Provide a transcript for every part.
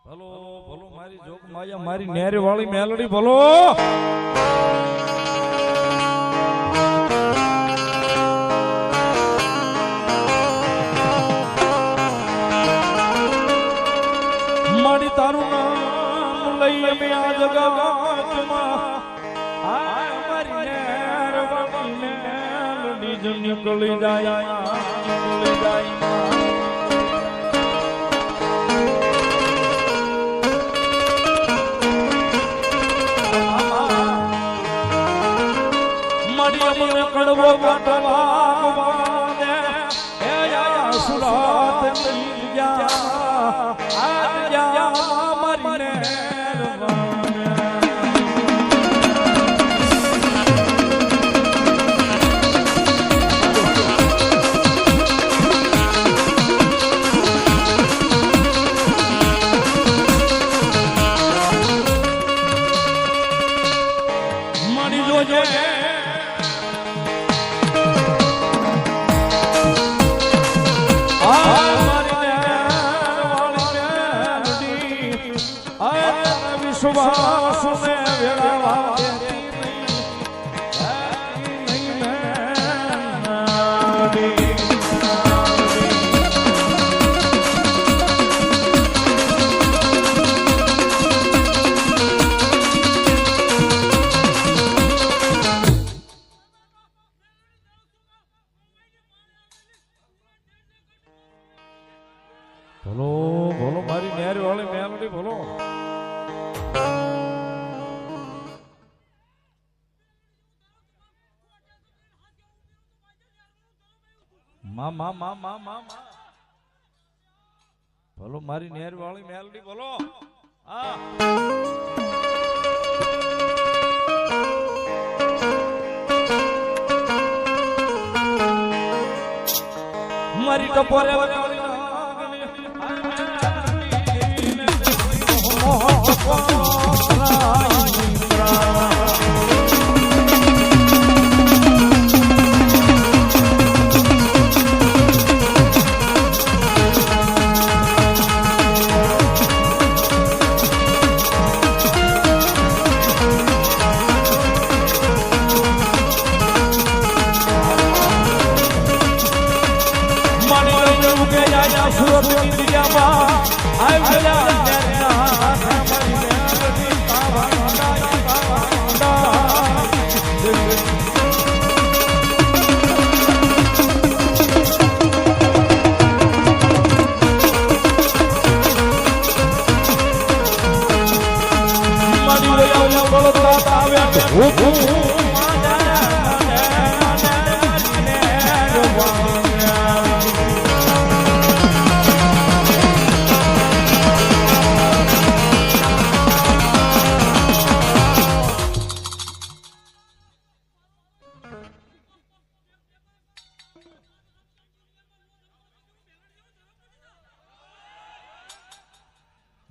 ભલો ભલો મારી જોગ માયા મારી નેર વાળી મેલડી ભલો મારી તારું નામ લઈ અમે આ જગતમાં મારી નેર વાળી મેલડી જ નીકળી જાય નીકળી જાય કડવો કાટવા દે હે યા સુરાત ની જા આ જા મારી મારી જોજે વિશ્વાસ મે વેળાવા ભલો ભલો મારી નેર વાળી મેલડી ભલો ભલો મારી નેર વાળી મેલડી બોલો મારી ટપોરે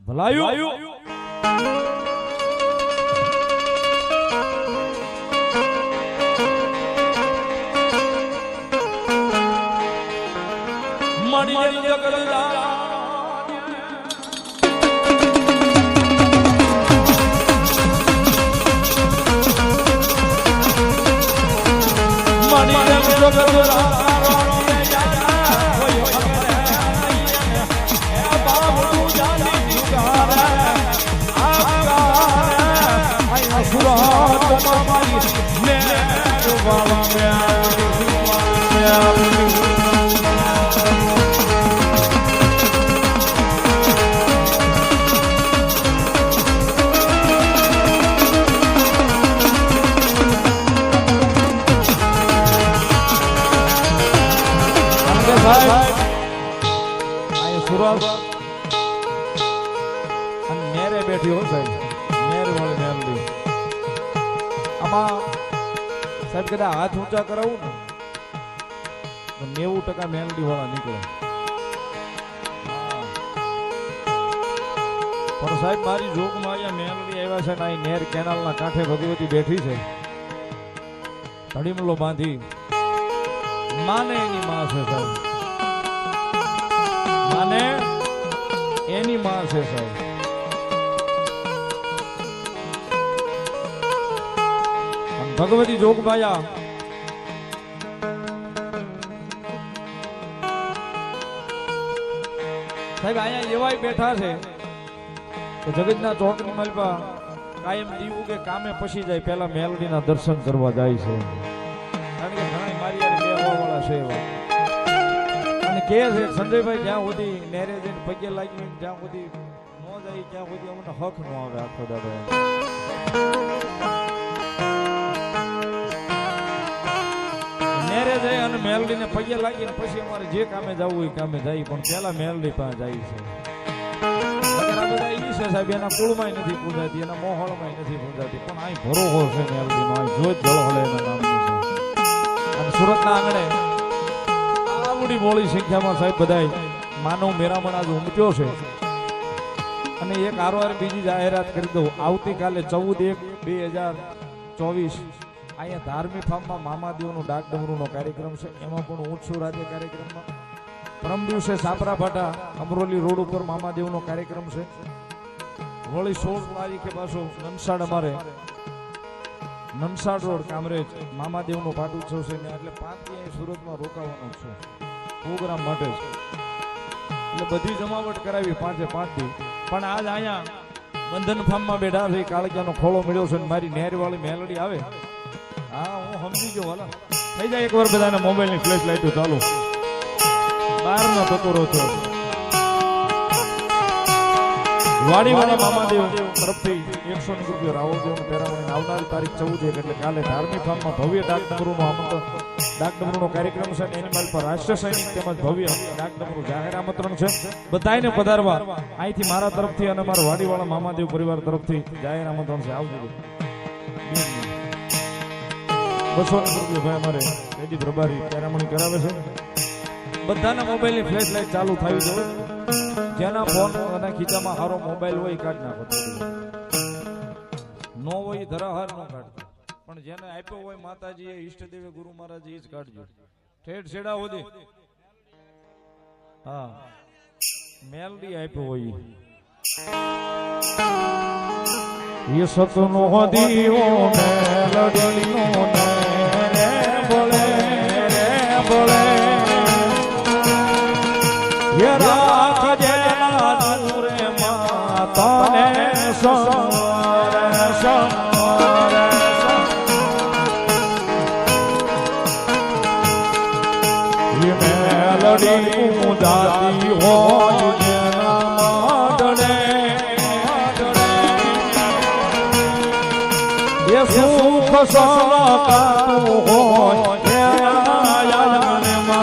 ભલાયું મણી જગદા મણી જગદા નેરે બેઠી હો સાહેબ નેર વાળી મેલડી આમાં સાહેબ કદાચ હાથ ઊંચા કરાવું ને તો 90% મેલડી વાળા નીકળે પણ સાહેબ મારી જોગમાં અહીંયા મેલડી આવ્યા છે ને અહીં નેર કેનાલના કાંઠે ભગવતી બેઠી છે ધડીમલો બાંધી માને એની માં છે સાહેબ માને એની માં છે સાહેબ ભગવતી જોગમાયા સાહેબ અહીંયા એવાય બેઠા છે કે જગતના ચોકની માલપા કાયમ દીવું કે કામે પછી જાય પહેલા મેલડીના દર્શન કરવા જાય છે, કારણ કે ઘણા મારી યાર બેહવા વાળા છે એવા, અને કહે છે સંજયભાઈ જ્યાં સુધી નેરે જઈને પગે લાગી જ્યાં સુધી ન જાય ત્યાં સુધી અમને હક ન આવે આખો દાડો. નેરે જાય અને મેલડીને પગે લાગીને પછી અમારે જે કામે જવું હોય કામે જાય, પણ પેલા મેલડી પાસે જાય છે. આ બધા ઈ છે સાહેબ, એના કુળમાંય નથી પૂજાતી, એના મોહળમાંય નથી પૂજાતી, પણ અહીં ભરોહો છે મેલડીનો, અહીં જોત જળહળે એના નામનું છે. અને સુરતના આંગણે આવડી મોડી સંખ્યામાં સાહેબ બધાય માનવ મેરામણ આજ ઉમટ્યો છે. અને એક આરોહાર બીજી જાહેરાત કરી દઉં, આવતીકાલે 14/1/2024 અહીંયા ધાર્મિક ફાર્મમાં મામાદેવનો ડાક ડમરૂનો કાર્યક્રમ છે, એમાં પણ હું છું રાજ્ય કાર્યક્રમમાં. પરમ દિવસે સાપરાભાટા અમરોલી રોડ ઉપર મામાદેવનો કાર્યક્રમ છે. વળી 16 તારીખે પાછો નનસાડ અમારે નનસાડ રોડ કામરેજ મામાદેવનો પાટ ઉત્સવ છે ને, એટલે 5 દી સુરતમાં રોકાવાનો છે પ્રોગ્રામ માટે જ. એટલે બધી જમાવટ કરાવી 5 દી. પણ આજ અહીંયા બંધન ફાર્મમાં બેઠા છે, કાળકિયાનો ખોળો મળ્યો છે, મારી નેરવાળી મેલડી આવે. હા હું સમજી ગયો, વાલા થઈ જાય એકવાર બધાને મોબાઈલની ફ્લેશ લાઈટો ચાલુ, બહારનો ટકોરો થયો. વાડીવાળા મામાદેવ તરફથી 100 રૂપિયા રાવળદેવનું પેરામણી આવનારી તારીખ 14 એટલે કાલે ધાર્મિક ફાર્મમાં ભવ્ય ડાક ડમરૂનો આમંત્રણ ડાક ડમરૂનો કાર્યક્રમ છે. એની માલ પર રાષ્ટ્ર સૈનિક તેમજ ભવ્ય ડાક ડમરૂ જાહેર આમંત્રણ છે. બધાને પધારવા અહીંથી મારા તરફથી અને મારા વાડીવાળા મામાદેવ પરિવાર તરફથી જાહેર આમંત્રણ છે. આવજો 200 રૂપિયા ભાઈ અમારે રેડી પ્રભારી પેરામણી કરાવે છે. બધાના મોબાઈલની ફ્લેશ લાઈટ ચાલુ થવી જોઈએ. જેના ફોન અને ખીચામાં હારો મોબાઈલ હોય કાઢ નાખો, નો હોય ધરાહાર નો કાઢતો, પણ જેને આપ્યો હોય માતાજી ઈષ્ટદેવે ગુરુ મહારાજ એ જ કાઢજો ઠેઠ છેડા સુધી. હા મેલડી આપ્યો હોય એ સતનો દીવો મેલડીનો ને બોલે રે બોલે ये राख जेना दूरे माता ने सोरे सोरे ये मेलडी उदाती हो जेना माडले ये सुख सलाकातु हो जेना याने मा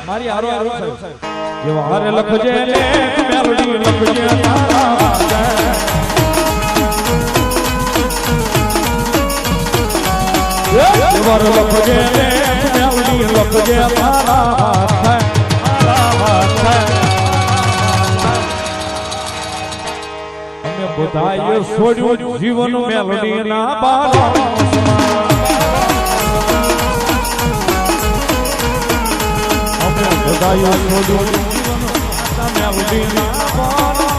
મારી હારો હારો જેવા હારે લખજે લે મેલડી લખજે તારા જેવા લખજે લે મેલડી લખજે તારા અમે બધાએ છોડ્યું જીવન મેલડી ના બાળા બધાયો છોડ્યો જીવન મેલડી ના બાળા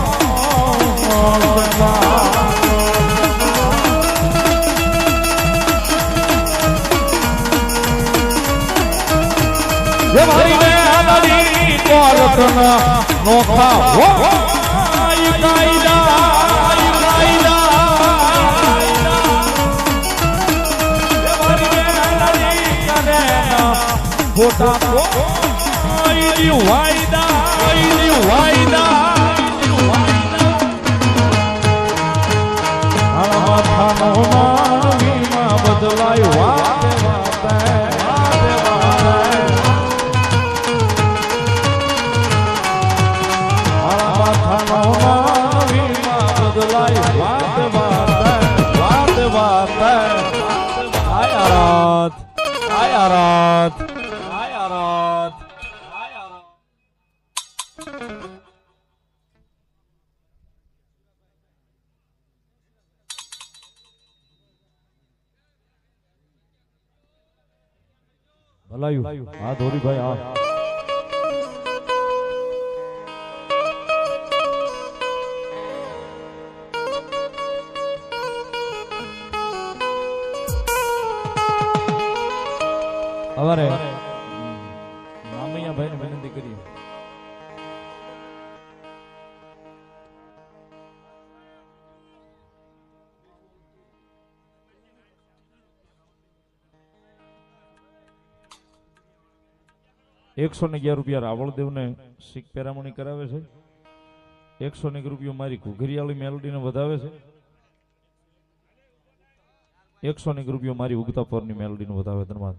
જે મારી મેલડી કોલતના નોખા હો Bota ele vai dar, ele vai dar. Alama no vima badlai vaate vaate alama no vima badlai vaate vaate ayarat ayarat ભલાયું હા ધોરીભાઈ હા અમારે મામૈયા ભાઈને વિનંતી કરી. ₹111 રાવળદેવ ને શીખ પેરામણી કરાવે છે. 101 રૂપિયો મારી ઘુઘરિયાળી મેલડીને વધાવે છે. 101 રૂપિયો મારી ઉગતાપોરની મેલડીને વધાવે. ધન્યવાદ.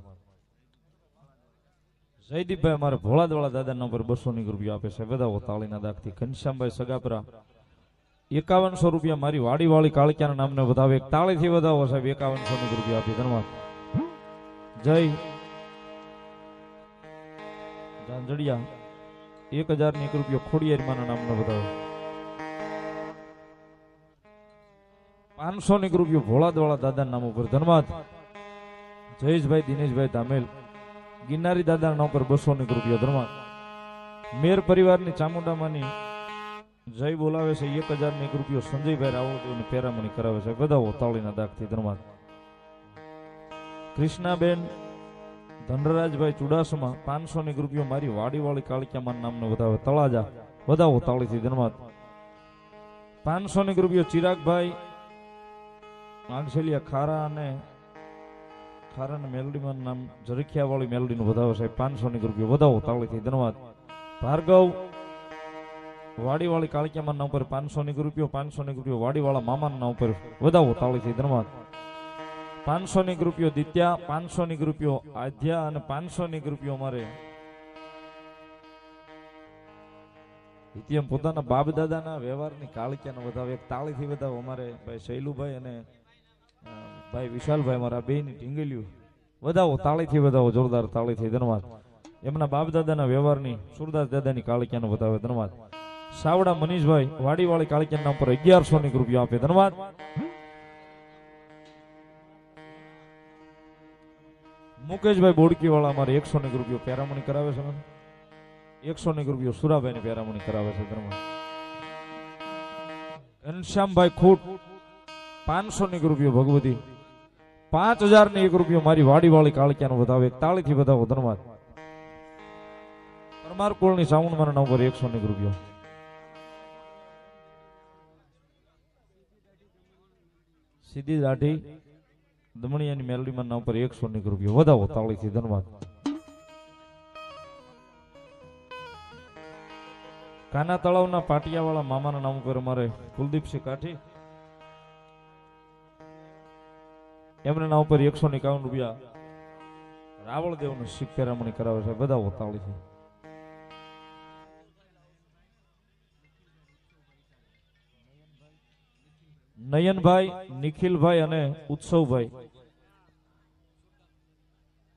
જયદીપભાઈ અમારે ભોળાદવાળા દાદાના ઉપર 201 રૂપિયા આપે છે. વધાવો તાળીના દાખથી. ઘનશ્યામભાઈ સગાપરા 5100 રૂપિયા મારી વાડીવાળી કાળિયાના નામને વધાવે. એક તાળીથી વધાવો સાહેબ. 5100 રૂપિયા આપી. ધન્યવાદ. જય જાંજડિયા 1001 રૂપિયો ખોડિયારમાંના નામનો વધાવે. 501 રૂપિયો ભોળાદવાળા દાદાના નામ ઉપર. ધન્યવાદ. જયેશભાઈ દિનેશભાઈ ધામેલ ગિરનારી દાદાના નામ પર 201 રૂપિયા. ધન્યવાદ. મેર પરિવારની ચામુંડામાંની જય બોલાવે છે. 1001 રૂપિયો સંજયભાઈ રાવળદેવની પેરામણી કરાવે છે. વધાવો તાળીના દાખથી. ધન્યવાદ. કૃષ્ણાબેન ધનરાજભાઈ ચુડાસમા 501 રૂપિયો મારી વાડીવાળી કાળિયામાં નામને વધાવે. તળાજા વધાવો તાળીથી. ધન્યવાદ. 501 રૂપિયો ચિરાગભાઈ આંગસેલિયા ખારા અને મેલડીમાં નામ જરખિયા વાળી મેલડીનું વધાવે છે. 501 રૂપિયો વધાવો તાળીથી. ધન્યવાદ. ભાર્ગવ વાડીવાળી કાળિયામાં નામ ઉપર 501 રૂપિયો. 501 રૂપિયો વાડીવાળા મામાના નામ ઉપર વધાવો તાળીથી. ધન્યવાદ. 501 રૂપિયો દિત્યા. 501 રૂપિયો આધ્યા અને 501 રૂપિયો અમારે પોતાના બાપ દાદાના વ્યવહારની કાળિયાને વધાવે. એક તાળીથી વધાવો અમારે ભાઈ શૈલુભાઈ અને ભાઈ વિશાલભાઈ મારા બેની ઢીંગલીઓ વધાવો તાળીથી. વધાવો જોરદાર તાળીથી. ધન્યવાદ. એમના બાપ દાદાના વ્યવહારની સુરદાસ દાદાની કાળિયાને વધાવે. ધન્યવાદ. સાવડા મનીષભાઈ વાડીવાળી કાળિયાના ઉપર 1101 રૂપિયા આપે. ધન્યવાદ. મુકેશભાઈ બોડકી વાળા અમારે 101 રૂપિયો પેરામણી કરાવે છે. 101 રૂપિયો સુરાભાઈ પેરામણી કરાવે છે. ઘનશ્યામભાઈ ખૂટ 501 રૂપિયો ભગવતી. 5001 રૂપિયો મારી વાડીવાળી કાળિયાનો વધાવે. એક તાળીથી વધાવો. ધન્યવાદ. પરમાર કુળની સાવણમાં નામ પર 101 રૂપિયો. સીધી દાઢી દમણિયાની મેલડીમાં નામ પર 101 રૂપિયો વધાવો તાળીથી. ધન્યવાદ. કાના તળાવના પાટિયાવાળા મામાના નામ પર અમારે કુલદીપસિંહ કાઠી એમના નામ પર 151 રૂપિયા રાવળદેવનું શીખ પેરામણી કરાવે છે. વધાવો તાળીથી. નયનભાઈ નિખિલભાઈ અને ઉત્સવભાઈ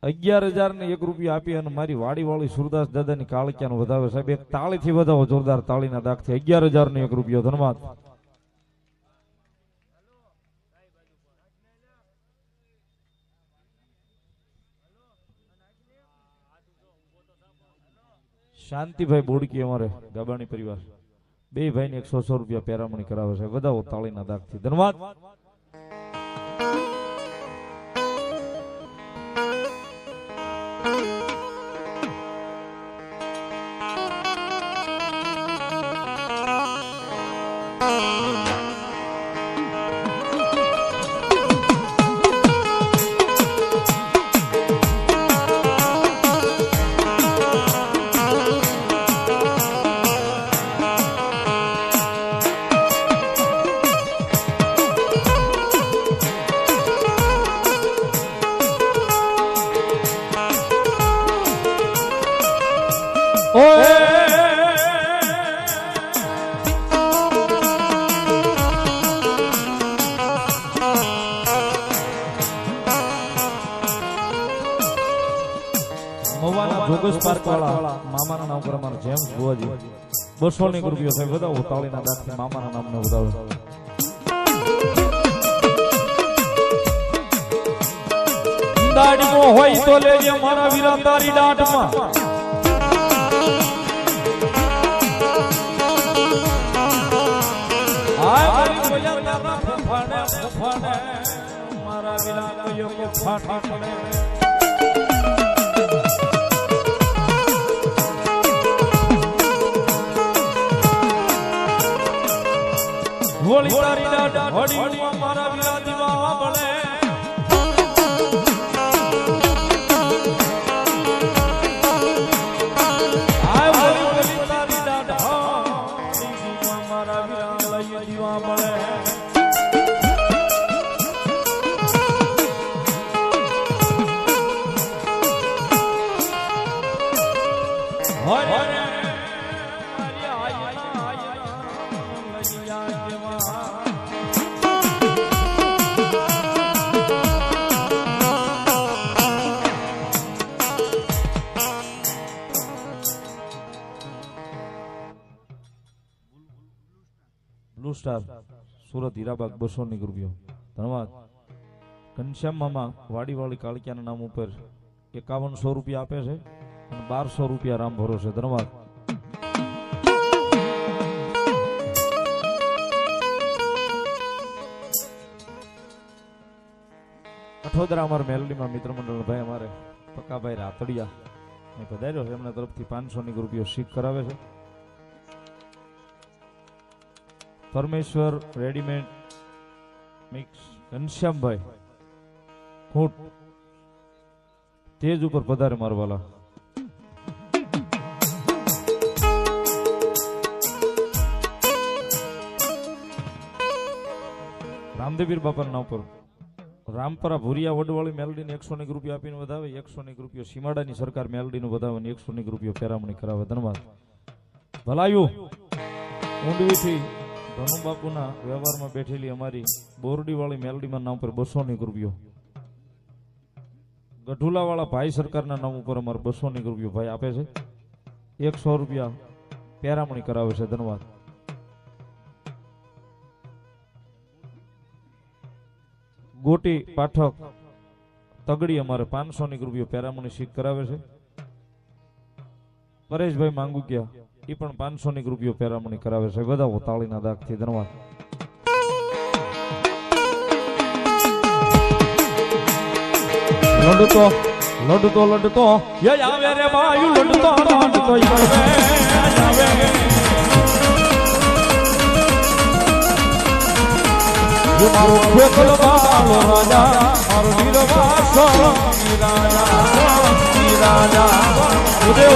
11,001 રૂપિયા આપી અને મારી વાડીવાળી સુરદાસ દાદાની કાળિયાનો વધાવે સાહેબ. એક તાળીથી વધાવો જોરદાર તાળીના દાખથી. 11,001 રૂપિયો. ધન્યવાદ. શાંતિભાઈ બોડકી અમારે ગાબાણી પરિવાર બે ભાઈને 100 રૂપિયા પેરામણી કરાવે છે. વધાવો તાળીના દાખથી. ધન્યવાદ. જોગસ પાર્ક વાળા મામાના નામ પર અમારા જેમ્સ બુઆજી 201 રૂપિયા સાહેબ. વધાવો તાળીના દાખથી મામાના નામને વધાવે. દાડીનો હોય તો લેજે મારા વીરા તારી દાંટમાં. મારા વીરા કયો ફાટા પડે હોડીમાં મારા વીરા દીવા બળે બ્લુ સ્ટાર સુરત હીરાબાગ 200 રૂપિયો ધન્યવાદ. ઘનશ્યામ મામા વાડીવાળી કાળકિયાના નામ ઉપર 5100 રૂપિયા આપે છે અને 1200 રૂપિયા રામ ભરોસે ધન્યવાદ. કઠોદરા અમારા મેલડીમાં મિત્ર મંડળ ભાઈ અમારે પક્કાભાઈ રાતડિયા પધાર્યો છે, એમના તરફથી 500 રૂપિયો શીખ કરાવે છે. પરમેશ્વર રેડીમેડ મિક્સ ઘનશ્યામભાઈ ખૂટ તેજ ઉપર પધારે મારવાલા. રામદેવીર બાપાના નામ પર રામપરા ભુરિયા વડવાળી મેલડીને 100 રૂપિયા આપીને વધાવે, 100 રૂપિયો સીમાડાની સરકાર મેલડીનું વધાવે, 100 રૂપિયો પેરામણી કરાવે ધન્યવાદ. ભલાયું ઊંડવીથી ધનુ બાપુના વ્યવહારમાં બેઠેલી અમારી બોરડી વાળી મેલડીમાં નામ પર 200 રૂપિયો, ગઢુલા વાળા ભાઈ સરકારના નામ ઉપર અમારે 200 રૂપિયો ભાઈ આપે છે, 100 રૂપિયા પેરામણી કરાવે છે ધન્યવાદ. ગોટી પાઠક તગડી અમારે 500 રૂપિયો પેરામણી શીખ કરાવે છે. પરેશભાઈ માંગુ ગયા એ પણ 500 રૂપિયો પેરામણી કરાવે છે. વધાવો તાળીના દાગથી ધન્યવાદ. લડતો આવે રે માયુ લડતો આવે મારો ખેતલ વાળો રાજા મારો વીરવાસો રાજા ઉદેવ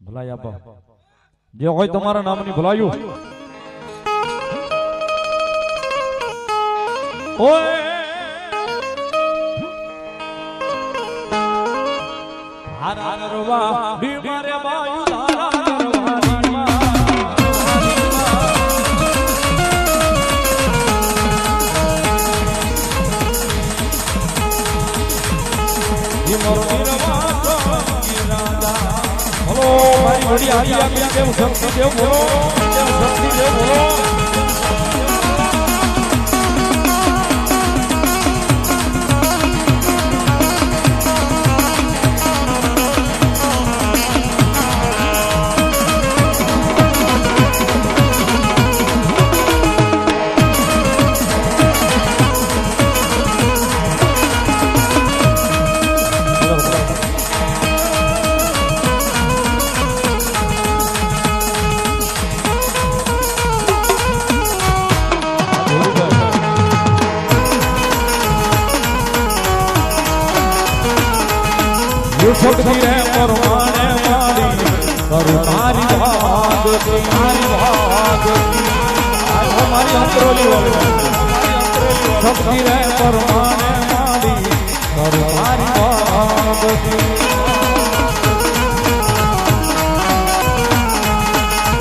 ભલાઈ આપો જે હોય તમારા નામની ભલાયું. ઓય હારા નરવા બીમારે વાયુ હારા નરવા ભાઈ ઘડી આવી આવી દેવ શક્તિ દેવ બોલો, દેવ શક્તિ દેવ બોલો. શક્તિ રે પરમાણે મારી કરું મારી ભાગતી મારી અંતરોલી વાળી શક્તિ રે પરમાને મારી મારી બાબતી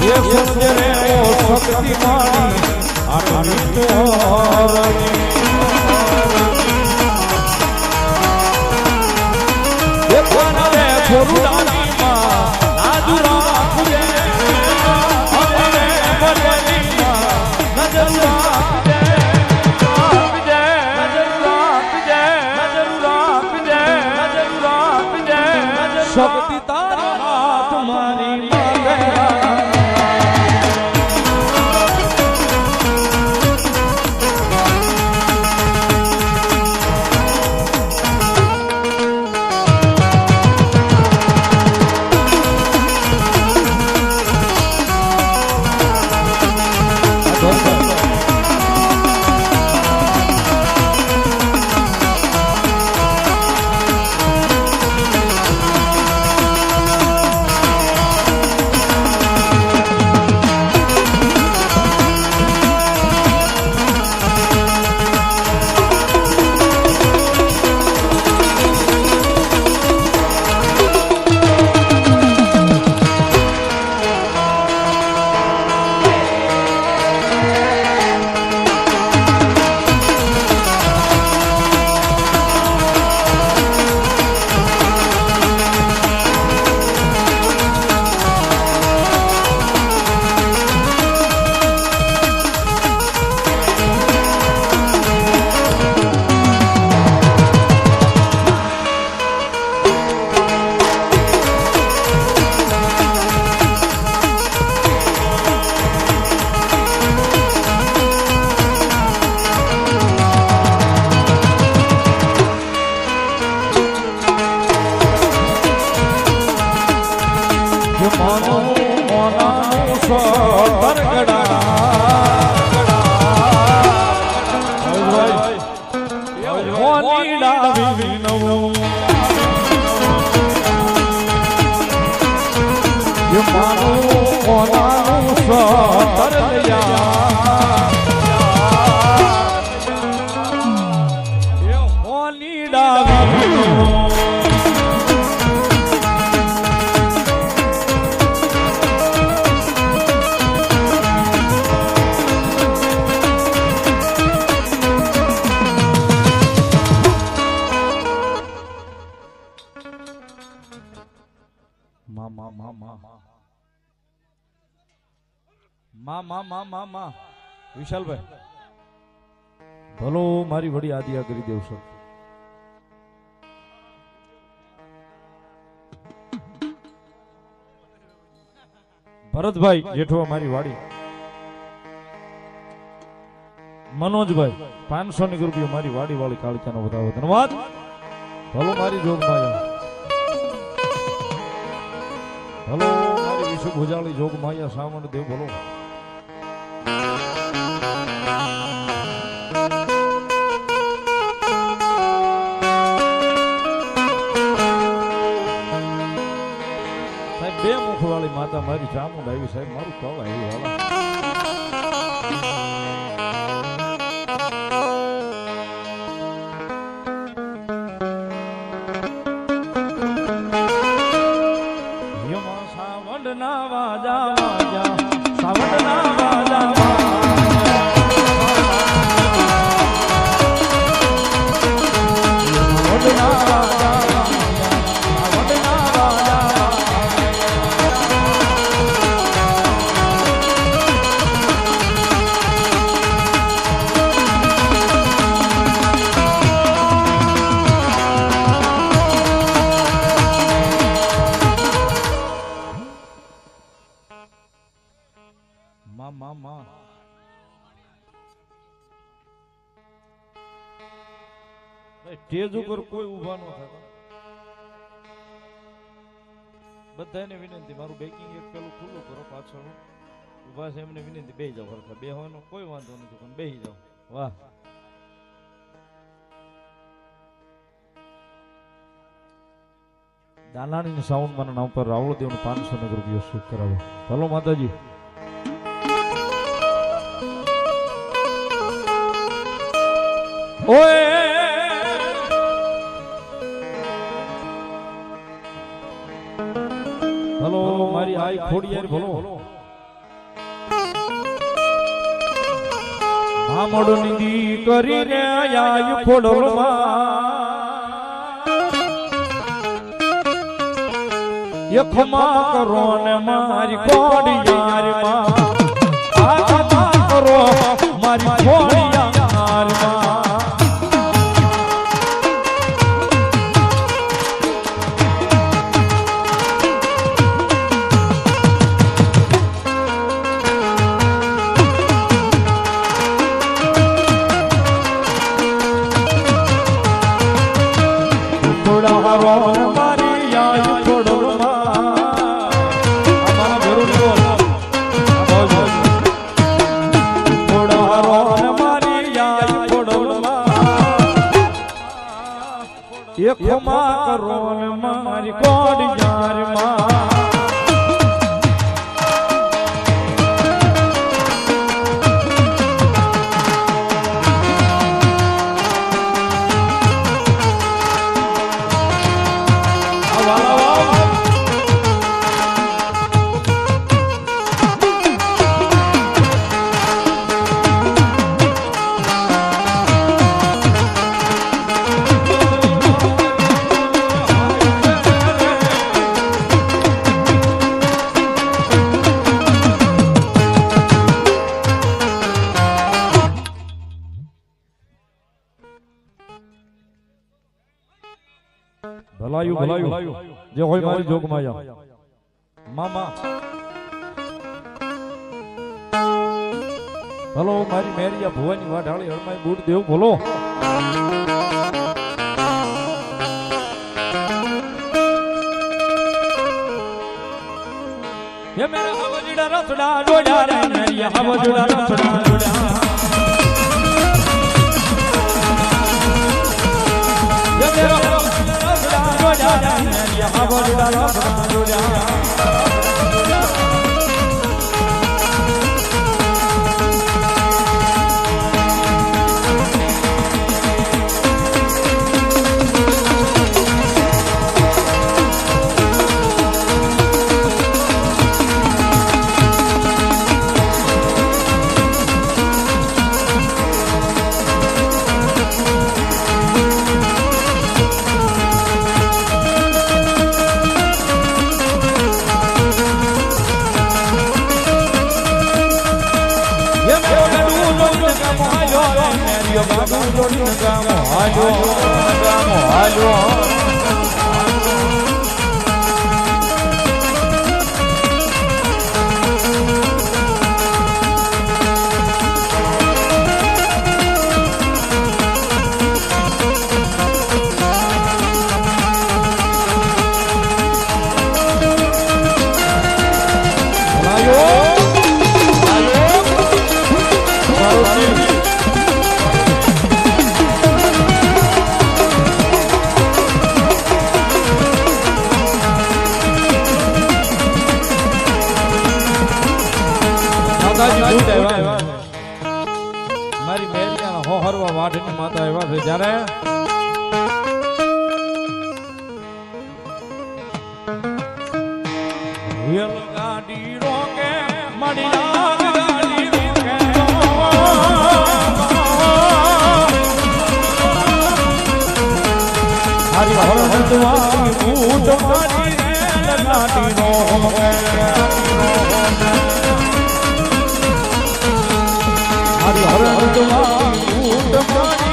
એ સમજે રે ઓ શક્તિ મારી આટલી તોરણી એ કોના રે છોરુડાની માં નાજુ રાખજે અરે બરેની માં નજર રાખજે શક્તિ તારો હાથ મારી વિશાલભાઈ ભલો મારી વડી આદિયા કરી દેવશો ભરતભાઈ જેઠવા મારી વાડી મનોજભાઈ 500 ની રૂપિયા મારી વાડી વાળી કાળિયાનો વધાવો ધન્યવાદ ભલો મારી જોગમાયા ભલો મારી વિશુ ભુજાળી જોગમાયા સામણ દેવ ભલો બે મુખવાળી માતા મારી ચામુંડ આવી સાહેબ મારું કવ આવ્યું વાલા સાવંડ ના વાજા વાજા સાવંડ ના વાજા સ્ટેજ ઉપર કોઈ ઊભા ન થતા બધાને વિનંતી મારું બેકિંગ એક પેલું ખુલ્લું કરો પાછળ ઊભા છે એમને વિનંતી બેહી જાવ હરખા બેહવાનો કોઈ વાંધો નથી પણ બેહી જાવ વાહ દાનાની સાઉન્ડ માના નામ પર રાવળ દેવને 500 રૂપિયા સ્વીક કરાવો ભલો માતાજી ઓય હલો મારી આઈ ખોડિયાર ભલો મામડો નિંદી કરીને આયુ ખોડલમાં યખમા કરો ને મારી ખોડિયાર માં આખમા કરો મારી ખોડિયાર માં યખમા કરો ને મારી ખોડિયાર માં ભલાયું ભલાયું જે હોય મારી જોગમાયા મામા હલો મારી મેરિયા ભુવાની વાઢાળી હળમાઈ બુટ દેવ બોલો ये मेरा हवजुड़ा रसड़ा डोडा रे मेरिया हवजुड़ा रसड़ा डोडा ये मेरा हवजुड़ा रसड़ा डोडा रे मेरिया हवजुड़ा रसड़ा डोडा મારી મેરિયા હો હરવા વાઢની માતા એવા છે જ્યારે રેલ ગાડી રોકે મડી આગ ગાડી રોકે હરી હર હરદવારી ઊટ મારી રેલ ગાડી રોકે हर हर तुम्हारी ऊट मारी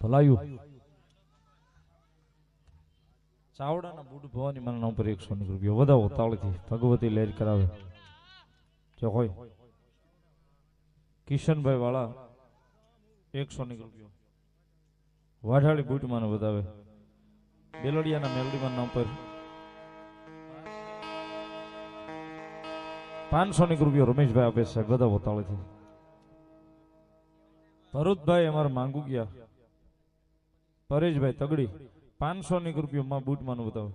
ભલાયું ચાવડાના બુડ ભવાની માના ઉપર 100 રૂપિયા વધાવો તાળથી ભગવતી લહેર કરાવે જો હોય કિશનભાઈ વાળા 100 રૂપિયા વાઢાળી બુટ માને વધાવે બેલડિયાના મેલડી માના ઉપર 500 રૂપિયા રમેશભાઈ આપે છે વધાવો તાળથી ભરૂચભાઈ અમારે માંગુ ગયા પરેશભાઈ તગડી 500 રૂપિયા માં બૂટ માનું બતાવો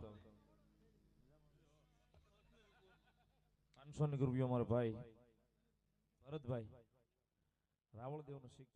500 રૂપિયા અમારા ભાઈ ભરતભાઈ રાવળદેવ નો શીખ